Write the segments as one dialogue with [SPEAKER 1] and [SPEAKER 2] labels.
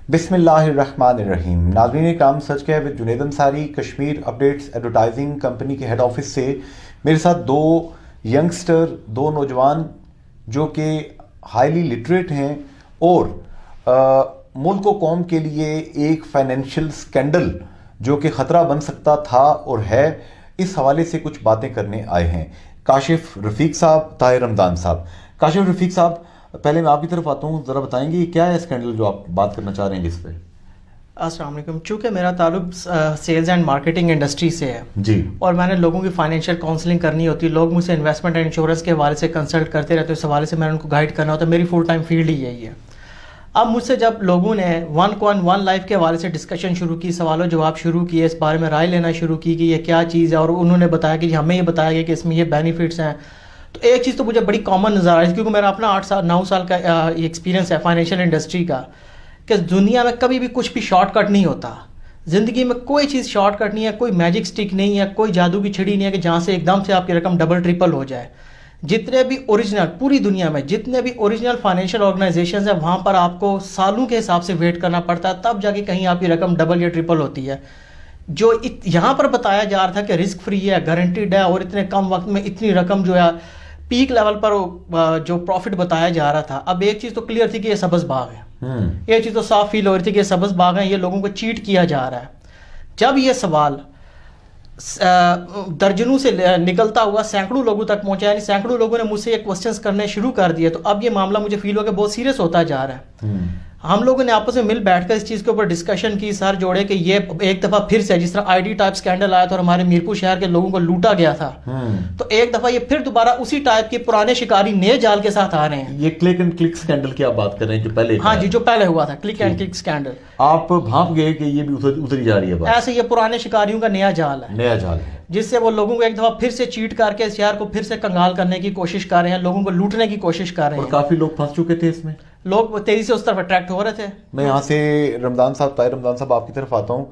[SPEAKER 1] بسم اللہ الرحمن الرحیم. ناظرین کرام، سچ کہہ with Junaid Ansari, Kashmir updates advertising company کے ہیڈ آفس سے میرے ساتھ دو ینگسٹر، دو نوجوان جو کہ ہائیلی لٹریٹ ہیں اور ملک و قوم کے لیے ایک فائنینشیل سکینڈل جو کہ خطرہ بن سکتا تھا اور ہے، اس حوالے سے کچھ باتیں کرنے آئے ہیں. کاشف رفیق صاحب، طاہر رمضان صاحب. کاشف رفیق صاحب، پہلے میں آپ کی طرف آتا ہوں، ذرا بتائیں گے یہ کیا ہے اسکینڈل جو آپ بات کرنا چاہ رہے ہیں اس پہ؟
[SPEAKER 2] السلام علیکم. چونکہ میرا تعلق سیلز اینڈ مارکیٹنگ انڈسٹری سے ہے
[SPEAKER 1] جی،
[SPEAKER 2] اور میں نے لوگوں کی فائنینشیل کاؤنسلنگ کرنی ہوتی ہے، لوگ مجھ سے انویسٹمنٹ اینڈ انشورنس کے حوالے سے کنسلٹ کرتے رہتے ہیں، اس حوالے سے میں نے ان کو گائیڈ کرنا ہوتا ہے. میری فل ٹائم فیلڈ ہی یہی ہے. اب مجھ سے جب لوگوں نے 1 لائف کے حوالے سے ڈسکشن شروع کی، سوال و جواب شروع کیے، اس بارے میں رائے لینا شروع کی کہ یہ کیا چیز ہے، اور انہوں نے بتایا کہ ہمیں یہ بتایا گیا کہ اس میں یہ بینیفٹس ہیں، تو ایک چیز تو مجھے بڑی کامن نظر آ رہی ہے، کیونکہ میرا اپنا 9 سال کا ایکسپیرینس ہے فائنینشیل انڈسٹری کا، کہ دنیا میں کبھی بھی کچھ بھی شارٹ کٹ نہیں ہوتا. زندگی میں کوئی چیز شارٹ کٹ نہیں ہے، کوئی میجک سٹک نہیں ہے، کوئی جادو کی چھڑی نہیں ہے کہ جہاں سے ایک دم سے آپ کی رقم ڈبل ٹرپل ہو جائے. جتنے بھی اوریجنل، پوری دنیا میں جتنے بھی اوریجنل فائنینشیل آرگنائزیشنز ہیں، وہاں پر آپ کو سالوں کے حساب سے ویٹ کرنا پڑتا ہے، تب جا کے کہیں آپ کی رقم ڈبل یا ٹرپل ہوتی ہے. جو یہاں پر بتایا جا رہا تھا کہ رسک فری ہے، گارنٹیڈ ہے، اور اتنے کم وقت میں اتنی رقم جو ہے پیک لیول پر جو پروفٹ بتایا جا رہا تھا. اب ایک چیز تو کلیئر تھی کہ یہ سبز باغ ہے، یہ چیز تو صاف فیل ہو رہی تھی کہ یہ سبز باغ ہیں، یہ لوگوں کو چیٹ کیا جا رہا ہے. جب یہ سوال درجنوں سے نکلتا ہوا سینکڑوں لوگوں تک پہنچا، یعنی سینکڑوں لوگوں نے مجھ سے یہ کوسچنس کرنے شروع کر دیے، تو اب یہ معاملہ مجھے فیل ہو کہ بہت سیریس ہوتا جا رہا ہے. ہم لوگوں نے آپس میں مل بیٹھ کر اس چیز کے اوپر ڈسکشن کی، سر جوڑے کہ یہ ایک دفعہ پھر سے جس طرح آئی ڈی ٹائپ سکینڈل آیا تھا اور ہمارے میرپور شہر کے لوگوں کو لوٹا گیا تھا، تو ایک دفعہ یہ پھر دوبارہ اسی ٹائپ کے پرانے شکاری نئے جال کے ساتھ آ رہے ہیں.
[SPEAKER 1] یہ کلک اینڈ کلک سکینڈل کی آپ بات کر رہے ہیں جو پہلے؟
[SPEAKER 2] ہاں جی، جو پہلے ہوا تھا کلک اینڈ کلک سکینڈل.
[SPEAKER 1] آپ بھانپ گئے کہ یہ بھی اتری جا رہی ہے بات؟
[SPEAKER 2] ایسے یہ پرانے شکاریوں کا نیا جال ہے،
[SPEAKER 1] نیا جال ہے،
[SPEAKER 2] جس سے وہ لوگوں کو ایک دفعہ پھر سے چیٹ کر کے شہر کو پھر سے کنگال کرنے کی کوشش کر رہے ہیں، لوگوں کو لوٹنے کی کوشش کر رہے ہیں.
[SPEAKER 1] اور کافی لوگ پھنس چکے تھے اس میں،
[SPEAKER 2] لوگ تیزی سے اس طرف اٹریکٹ ہو رہے تھے. میں
[SPEAKER 1] یہاں سے رمضان صاحب، طاہر رمضان صاحب آپ کی طرف آتا ہوں.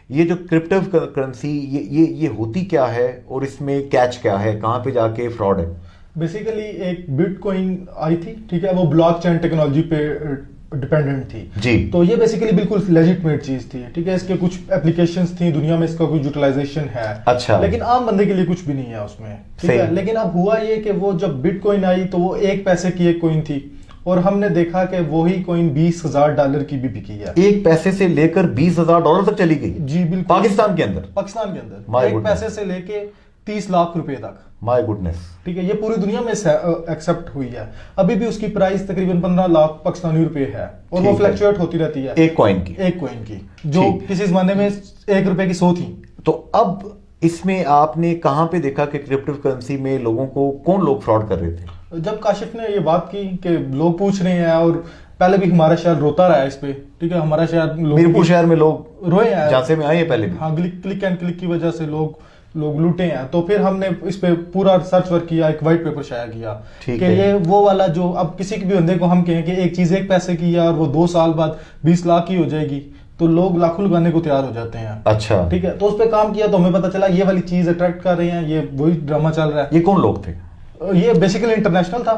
[SPEAKER 1] یہ جو کرپٹو کرنسی یہ ہوتی کیا ہے اور اس میں کیچ کیا ہے، کہاں پہ جا کے فراڈ ہے؟
[SPEAKER 3] بیسیکلی ایک بٹ کوئن آئی تھی، ٹھیک ہے، وہ بلاک چین ٹیکنالوجی پہ ڈیپینڈنٹ تھی جی. تو یہ بیسیکلی بالکل لیجٹمیٹ چیز تھی، ٹھیک ہے، اس کے کچھ اپلیکیشنز تھیں دنیا میں، اس کا کوئی یوٹیلائزیشن ہے، اچھا، لیکن عام بندے کے لیے کچھ بھی نہیں ہے اس میں، ٹھیک ہے. لیکن اب ہوا یہ کہ وہ جب بٹ کوئن آئی تو وہ 1 پیسے کی ایک کوئن تھی، اور ہم نے دیکھا کہ وہی کوئن $20,000 کی بھی بکی ہے.
[SPEAKER 1] 1 پیسے سے لے کر $20,000 تک چلی گئی؟
[SPEAKER 3] جی بالکل،
[SPEAKER 1] پاکستان کے اندر
[SPEAKER 3] 1 پیسے سے لے کے 30 لاکھ روپے تک.
[SPEAKER 1] مائی گڈنس،
[SPEAKER 3] ٹھیک ہے، یہ پوری دنیا میں ایکسپٹ ہوئی ہے. ابھی بھی اس کی پرائس تقریباً 15 لاکھ پاکستانی روپے ہے، اور وہ فلیکچویٹ ہوتی رہتی ہے ایک کوئن کی جو کسی زمانے میں 1 روپے کی 100 تھی.
[SPEAKER 1] تو اب اس میں آپ نے کہاں پہ دیکھا کہ کرپٹو کرنسی میں لوگوں کو کون لوگ فراڈ کر رہے تھے؟
[SPEAKER 3] جب کاشف نے یہ بات کی کہ لوگ پوچھ رہے ہیں، اور پہلے بھی ہمارا شہر روتا رہا ہے اس پہ، ٹھیک ہے، ہمارا شہر
[SPEAKER 1] میرپور شہر میں لوگ
[SPEAKER 3] روئے ہیں،
[SPEAKER 1] جہاں سے میں آئے ہیں پہلے بھی،
[SPEAKER 3] ہاں، کلک اینڈ کلک کی وجہ سے لوگ لوٹے ہیں. تو پھر ہم نے اس پہ پورا ریسرچ ورک کیا، ایک وائٹ پیپر شائع کیا کہ یہ وہ والا جو اب کسی بھی بندے کو ہم کہیں کہ ایک چیز 1 پیسے کی ہے اور وہ 2 سال بعد 20 لاکھ کی ہو جائے گی، تو لوگ لاکھوں لگانے کو تیار ہو جاتے ہیں. اچھا، ٹھیک ہے. تو اس پہ کام کیا تو ہمیں پتہ چلا یہ والی چیز اٹریکٹ کر رہے ہیں، یہ وہی ڈرامہ چل رہا ہے.
[SPEAKER 1] یہ کون لوگ تھے؟
[SPEAKER 3] یہ بیسیکلی انٹرنیشنل تھا،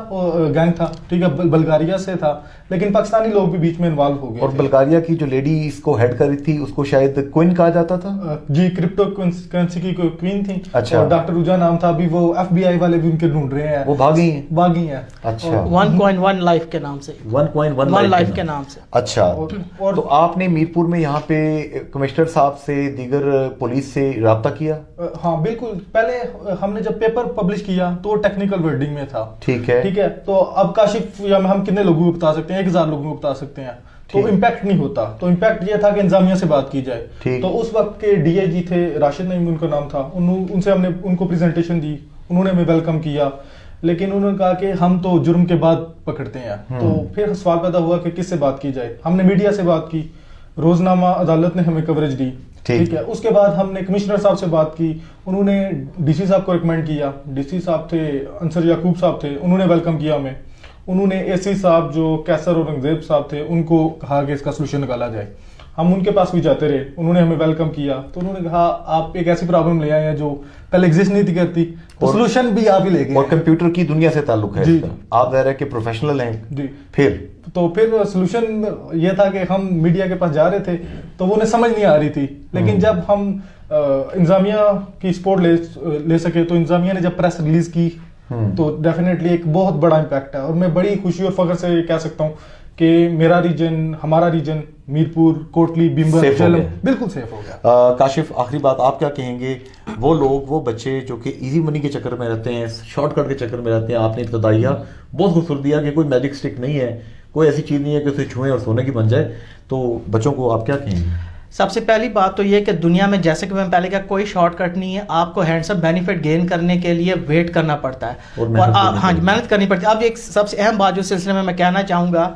[SPEAKER 3] گینگ تھا، ٹھیک ہے، بلغاریہ سے تھا، لیکن پاکستانی لوگ بھی بیچ میں انوالو ہو گئے.
[SPEAKER 1] اور بلغاریہ کی جو لیڈی اس کو ہیڈ کر رہی تھی اس کو شاید کوئن کہا جاتا تھا؟
[SPEAKER 3] جی، کرپٹو کرنسی کی کوئن تھی.
[SPEAKER 1] اچھا،
[SPEAKER 3] اور ڈاکٹر روجا نام تھا. ابھی وہ FBI والے بھی ان کے ڈھونڈ رہے ہیں،
[SPEAKER 1] وہ بھاگی ہیں.
[SPEAKER 2] اچھا، 1 لائف کے نام سے، 1 لائف کے نام سے.
[SPEAKER 1] اچھا، تو آپ نے میرپور میں یہاں پہ کمشنر صاحب سے، دیگر پولیس سے رابطہ کیا؟
[SPEAKER 3] ہاں بالکل. پہلے ہم نے جب پیپر پبلش کیا تو ٹیکنیکل ورڈنگ میں تھا، ٹھیک ہے. تو اب کاشف یا ہم کتنے لوگوں کو بتا سکتے ہیں؟ 1000 لوگوں کو بتا سکتے ہیں، تو امپیکٹ نہیں ہوتا. تو امپیکٹ یہ تھا کہ انتظامیہ سے بات کی جائے. تو اس وقت کے DIG تھے، راشد نعیم ان کا نام تھا. ان سے ہم نے ان کو پریزنٹیشن دی، انہوں نے ہمیں ویلکم کیا، لیکن انہوں نے کہا کہ ہم تو جرم کے بعد پکڑتے ہیں. تو پھر سوال پیدا ہوا کہ کس سے بات کی جائے. ہم نے میڈیا سے بات کی، روزنامہ عدالت نے ہمیں کوریج دی، ٹھیک ہے. اس کے بعد ہم نے کمشنر صاحب سے بات کی، انہوں نے DC صاحب کو ریکمینڈ کیا. DC صاحب تھے انصر یعقوب صاحب تھے، انہوں نے ویلکم کیا ہمیں. انہوں نے AC صاحب جو کیسر اور اورنگزیب صاحب تھے ان کو کہا کہ اس کا سلوشن نکالا جائے. ہم ان کے پاس بھی جاتے رہے, انہوں نے ہمیں ویلکم کیا, تو انہوں نے کہا آپ ایک ایسی پرابلم لے آئے ہیں جو پہلے ایگزسٹ نہیں تھی کرتی, تو سلوشن بھی آپ ہی لے گئے. اور
[SPEAKER 1] کمپیوٹر کی دنیا سے تعلق ہے
[SPEAKER 3] جی,
[SPEAKER 1] آپ ظاہر ہے کہ پروفیشنل ہیں.
[SPEAKER 3] جی,
[SPEAKER 1] پھر
[SPEAKER 3] سلوشن یہ تھا کہ ہم میڈیا کے پاس جا رہے تھے تو وہ انہیں سمجھ نہیں آ رہی تھی, لیکن جب ہم انتظامیہ کی سپورٹ لے سکے تو انتظامیہ نے جب پریس ریلیز کی تو ڈیفینیٹلی ایک بہت بڑا امپیکٹ ہے. اور میں بڑی خوشی اور فخر سے کہہ سکتا ہوں کہ میرا ریجن, ہمارا ریجن میرپور, کوٹلی, بیمبر, جہلم بالکل سیف ہو گیا.
[SPEAKER 1] کاشف, آخری بات آپ کیا کہیں گے وہ لوگ, وہ بچے جو کہ ایزی منی کے چکر میں رہتے ہیں, شارٹ کٹ کے چکر میں رہتے ہیں؟ آپ نے ابتدائیہ بہت خوبصورت دیا کہ کوئی میجک اسٹک نہیں ہے, کوئی ایسی چیز نہیں ہے کہ اسے چھوئیں اور سونے کی بن جائے, تو بچوں کو آپ کیا کہیں گے؟
[SPEAKER 2] سب سے پہلی بات تو یہ کہ دنیا میں جیسے کہ میں پہلے کہا کوئی شارٹ کٹ نہیں ہے, آپ کو ہینڈسم بینیفٹ گین کرنے کے لیے ویٹ کرنا پڑتا ہے اور ہاں محنت کرنی پڑتی ہے. اب ایک سب سے اہم بات جو سلسلے میں کہنا چاہوں گا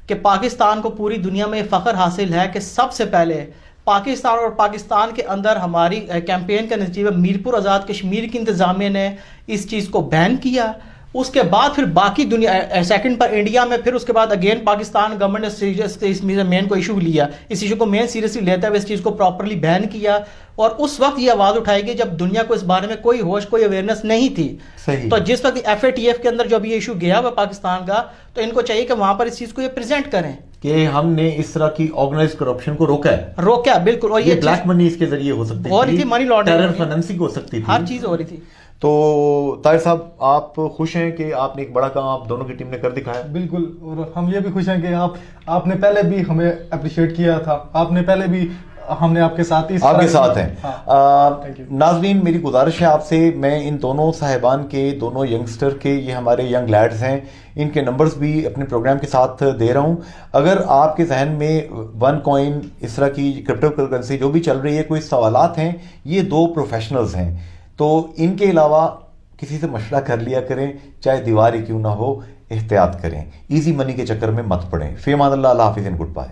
[SPEAKER 2] کہ پاکستان کو پوری دنیا میں فخر حاصل ہے کہ سب سے پہلے پاکستان اور پاکستان کے اندر ہماری کیمپین کا نتیجہ میرپور آزاد کشمیر کی انتظامیہ نے اس چیز کو بین کیا. اس کے بعد پھر باقی دنیا سیکنڈ پر انڈیا میں, پھر اس کے بعد اگین پاکستان گورنمنٹ نے اس مین کو ایشو لیا, اس ایشو کو مین سیریسلی لیتے ہوئے اس چیز کو پراپرلی بین کیا. اور اس وقت یہ آواز اٹھائی گئی جب دنیا کو اس بارے میں کوئی ہوش, کوئی اویئرنیس نہیں تھی. تو جس وقت FATF کے اندر جب یہ ایشو گیا ہوا پاکستان کا, تو ان کو چاہیے کہ وہاں پر اس چیز کو یہ پریزنٹ کریں
[SPEAKER 1] کہ ہم نے اس طرح کی آرگنائز کرپشن کو روکا بالکل.
[SPEAKER 2] اور یہ
[SPEAKER 1] بلیک منی اس کے ذریعے ہو سکتی تھی,
[SPEAKER 2] منی لانڈرنگ,
[SPEAKER 1] ٹیرر فائنینسنگ ہو سکتی تھی,
[SPEAKER 2] ہر چیز ہو رہی تھی.
[SPEAKER 1] تو طاہر صاحب آپ خوش ہیں کہ آپ نے ایک بڑا کام آپ دونوں کی ٹیم نے کر دکھایا؟
[SPEAKER 3] بالکل, اور ہم یہ بھی خوش ہیں کہ آپ نے پہلے بھی ہمیں اپریشیٹ کیا تھا, آپ نے پہلے بھی, ہم نے آپ کے ساتھ ہیں.
[SPEAKER 1] ناظرین, میری گزارش ہے آپ سے, میں ان دونوں صاحبان کے, دونوں ینگسٹر کے, یہ ہمارے ینگ لیڈز ہیں, ان کے نمبرز بھی اپنے پروگرام کے ساتھ دے رہا ہوں. اگر آپ کے ذہن میں ون کوائن, اس طرح کی کرپٹو کرنسی جو بھی چل رہی ہے, کوئی سوالات ہیں, یہ دو پروفیشنلز ہیں, تو ان کے علاوہ کسی سے مشورہ کر لیا کریں, چاہے دیوار ہی کیوں نہ ہو, احتیاط کریں, ایزی منی کے چکر میں مت پڑیں. فی امان اللہ, اللہ حافظ, گڈ بائے.